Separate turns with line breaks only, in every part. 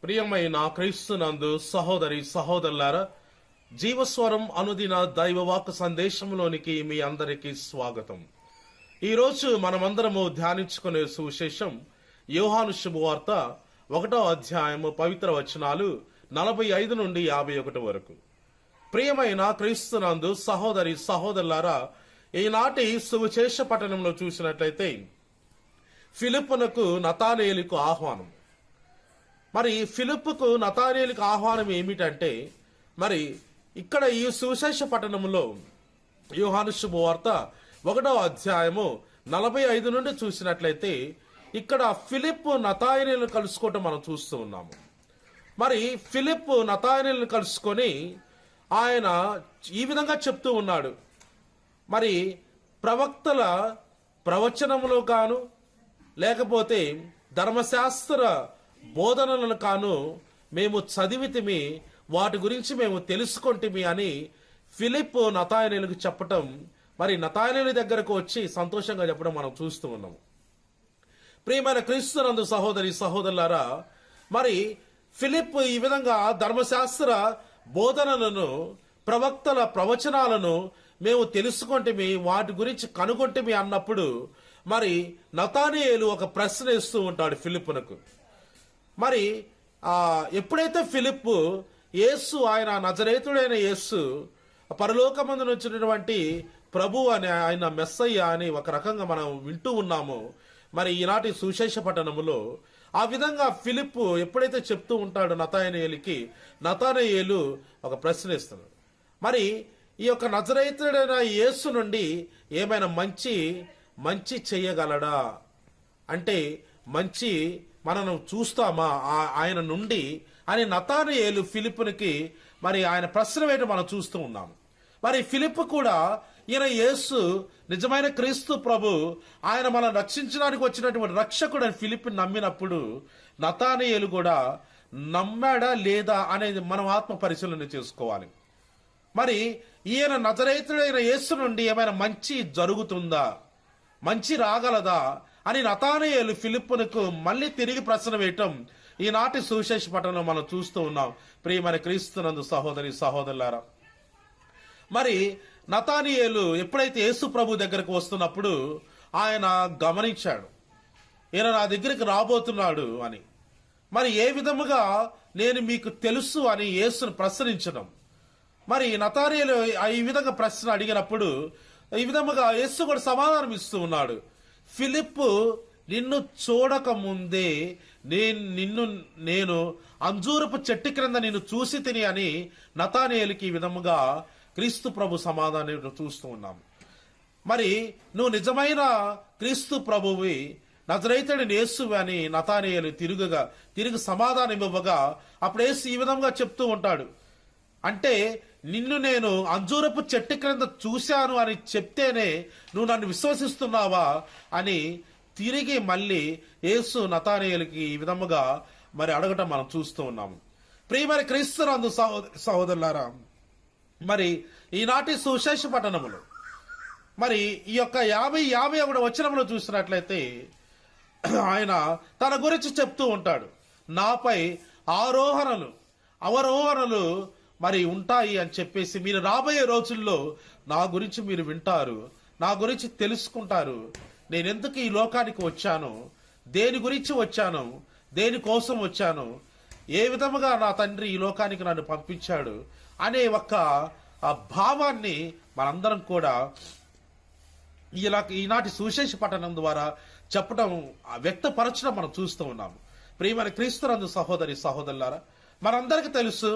ప్రియమైన క్రీస్తునందు సహోదరి సహోదరులారా, జీవస్వరం అనుదిన దైవవాక్కు సందేశంలోనికి మీ అందరికీ స్వాగతం. ఈరోజు మనమందరము ధ్యానించుకునే సువిశేషం యోహాను శుభవార్త 1వ అధ్యాయము పవిత్ర వచనాలు 45 నుండి 51 వరకు. ప్రియమైన క్రీస్తునందు సహోదరి సహోదరులారా, ఈనాటి సువిశేష పట్టణంలో చూసినట్లయితే ఫిలిప్పునకు నతానేలుకు ఆహ్వానం. మరి ఫిలిప్పుకు నతానేలుకు ఆహ్వానం ఏమిటంటే, మరి ఇక్కడ ఈ సువిశేష పట్టణంలో యోహాను శుభవార్త 1వ అధ్యాయము 45 నుండి చూసినట్లయితే ఇక్కడ ఫిలిప్పు నతానేలును కలుసుకోవటం మనం చూస్తూ ఉన్నాము. మరి ఫిలిప్పు నతానేలును కలుసుకొని ఆయన ఈ విధంగా చెప్తూ ఉన్నాడు. మరి ప్రవక్తల ప్రవచనములో కాను, లేకపోతే ధర్మశాస్త్ర బోధనలను కాను మేము చదివితిమి, వాటి గురించి మేము తెలుసుకొంటిమి అని ఫిలిప్పు నతానేలుకు చెప్పటం, మరి నతానేలు దగ్గరకు వచ్చి సంతోషంగా చెప్పడం మనం చూస్తూ ఉన్నాము. ప్రియమైన క్రీస్తునందు సహోదరి సహోదరులారా, మరి ఫిలిప్ ఈ విధంగా ధర్మశాస్త్ర బోధనలను, ప్రవక్తల ప్రవచనాలను మేము తెలుసుకొంటిమి, వాటి గురించి కనుగొంటిమి అన్నప్పుడు మరి నతానేలు ఒక ప్రశ్న ఇస్తూ ఉంటాడు ఫిలిప్పునకు. మరి ఎప్పుడైతే ఫిలిప్పు యేసు, ఆయన నజరేతుడైన యేసు పరలోకమందు వచ్చినటువంటి ప్రభు అని, ఆయన మెస్సయ్య అని ఒక రకంగా మనం వింటూ ఉన్నాము. మరి ఈనాటి సువిశేష పట్టణములో ఆ విధంగా ఫిలిప్పు ఎప్పుడైతే చెప్తూ ఉంటాడో నతానేలు ఒక ప్రశ్న ఇస్తున్నాడు. మరి ఈ యొక్క నజరేతుడైన యేసు నుండి ఏమైనా మంచి చెయ్యగలడా అంటే, మంచి మనం చూస్తామా ఆయన నుండి అని నతానేలు ఫిలిప్పునికి మరి ఆయన ప్రశ్న వేయడం మనం చూస్తూ ఉన్నాము. మరి ఫిలిప్పు కూడా ఈయన యేసు నిజమైన క్రీస్తు ప్రభు, ఆయన మనం రక్షించడానికి వచ్చినటువంటి రక్షకుడు అని ఫిలిప్పు నమ్మినప్పుడు నతానేలు కూడా నమ్మాడా లేదా అనేది మనం ఆత్మ పరిశీలన చేసుకోవాలి. మరి ఈయన నజరేతుడైన యేసు నుండి ఏమైనా మంచి జరుగుతుందా, మంచి రాగలదా అని నతానేలు ఫిలిప్పునకు మళ్ళీ తిరిగి ప్రశ్న వేయటం ఈనాటి సువిశేష పట్టణంలో మనం చూస్తూ ఉన్నాం. ప్రియమైన క్రీస్తునందు సహోదరి సహోదరులారా, మరి నతానేలు ఎప్పుడైతే యేసు ప్రభు దగ్గరకు వస్తున్నప్పుడు ఆయన గమనించాడు, ఈయన నా దగ్గరికి రాబోతున్నాడు అని. మరి ఏ విధముగా నేను మీకు తెలుసు అని యేసును ప్రశ్నించడం. మరి నతానేలు ఈ విధంగా ప్రశ్న అడిగినప్పుడు ఈ విధముగా యేసు కూడా సమాధానం ఇస్తూ ఉన్నాడు. ఫిలిప్పు నిన్ను చూడక ముందే నేను అంజూరపు చెట్టు క్రింద నిన్ను చూసి తిని అని నతానేలుకి ఈ విధముగా క్రీస్తు ప్రభు సమాధానం చూస్తూ ఉన్నాము. మరి నువ్వు నిజమైన క్రీస్తు ప్రభువి, నజరేతుడైన యేసు అని నతానేలు తిరిగి సమాధానం ఇవ్వగా అప్పుడు యేసు ఈ విధంగా చెప్తూ ఉంటాడు. అంటే నిన్ను నేను అంజూరపు చెట్టు క్రింద చూశాను అని చెప్తేనే నువ్వు నన్ను విశ్వసిస్తున్నావా అని తిరిగి మళ్ళీ యేసు నతానేలుకి ఈ విధముగా మరి అడగటం మనం చూస్తూ ఉన్నాము. ప్రియమైన క్రీస్తునందు సహోదరులారా, మరి ఈనాటి సువిశేష పట్టణములు మరి ఈ యొక్క 51 వచనంలో చూసినట్లయితే ఆయన తన గురించి చెప్తూ ఉంటాడు. నాపై అవరోహణలు మరి ఉంటాయి అని చెప్పేసి, మీరు రాబోయే రోజుల్లో నా గురించి మీరు వింటారు, నా గురించి తెలుసుకుంటారు. నేను ఎందుకు ఈ లోకానికి వచ్చాను, దేని గురించి వచ్చాను, దేనికోసం వచ్చాను, ఏ విధముగా నా తండ్రి ఈ లోకానికి నన్ను పంపించాడు అనే ఒక భావాన్ని మనందరం కూడా ఈనాటి సువిశేష పట్టణం ద్వారా చెప్పడం, వ్యక్తపరచడం మనం చూస్తూ ఉన్నాము. ప్రియమైన క్రీస్తునందు సహోదరి సహోదరులారా, మనందరికీ తెలుసు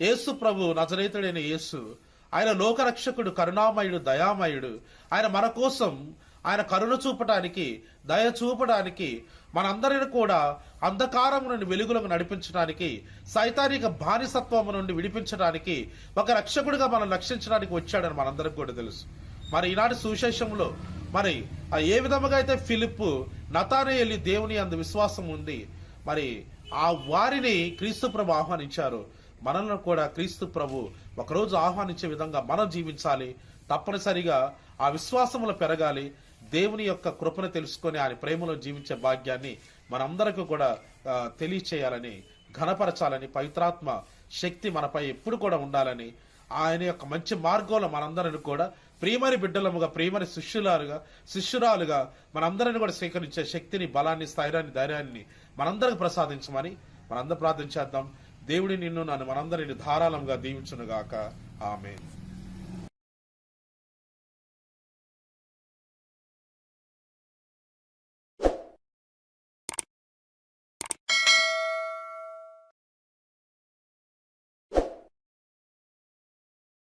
యేసు ప్రభు, నజరేతుడైన యేసు, ఆయన లోకరక్షకుడు, కరుణామయుడు, దయామయుడు. ఆయన మన కోసం ఆయన కరుణ చూపడానికి, దయ చూపడానికి, మనందరిని కూడా అంధకారం నుండి వెలుగులకు నడిపించడానికి, సైతానిక బానిసత్వం నుండి విడిపించడానికి, ఒక రక్షకుడిగా మనం రక్షించడానికి వచ్చాడని మనందరికి కూడా తెలుసు. మరి ఈనాటి సువిశేషంలో మరి ఏ విధముగా అయితే ఫిలిప్పు నతానేలు దేవుని అందు విశ్వాసం ఉంది, మరి ఆ వారిని క్రీస్తు ప్రభు ఆహ్వానించారు. మనల్ని కూడా క్రీస్తు ప్రభు ఒకరోజు ఆహ్వానించే విధంగా మనం జీవించాలి. తప్పనిసరిగా ఆ విశ్వాసములో పెరగాలి. దేవుని యొక్క కృపను తెలుసుకొని ఆయన ప్రేమలో జీవించే భాగ్యాన్ని మనందరికీ కూడా తెలియచేయాలని ఘనపరచాలని, పవిత్రాత్మ శక్తి మనపై ఎప్పుడు కూడా ఉండాలని, ఆయన యొక్క మంచి మార్గంలో మనందరిని కూడా ప్రియమని బిడ్డలముగా, ప్రియమని శిష్యురాలుగా మనందరిని కూడా స్వీకరించే శక్తిని, బలాన్ని, స్థైర్యాన్ని, ధైర్యాన్ని మనందరికి ప్రసాదించమని మనందరం ప్రార్థన చేద్దాం. దేవుడి నిన్ను నన్ను మనందరిని ధారాళంగా దీవించునుగాక. ఆమేన్.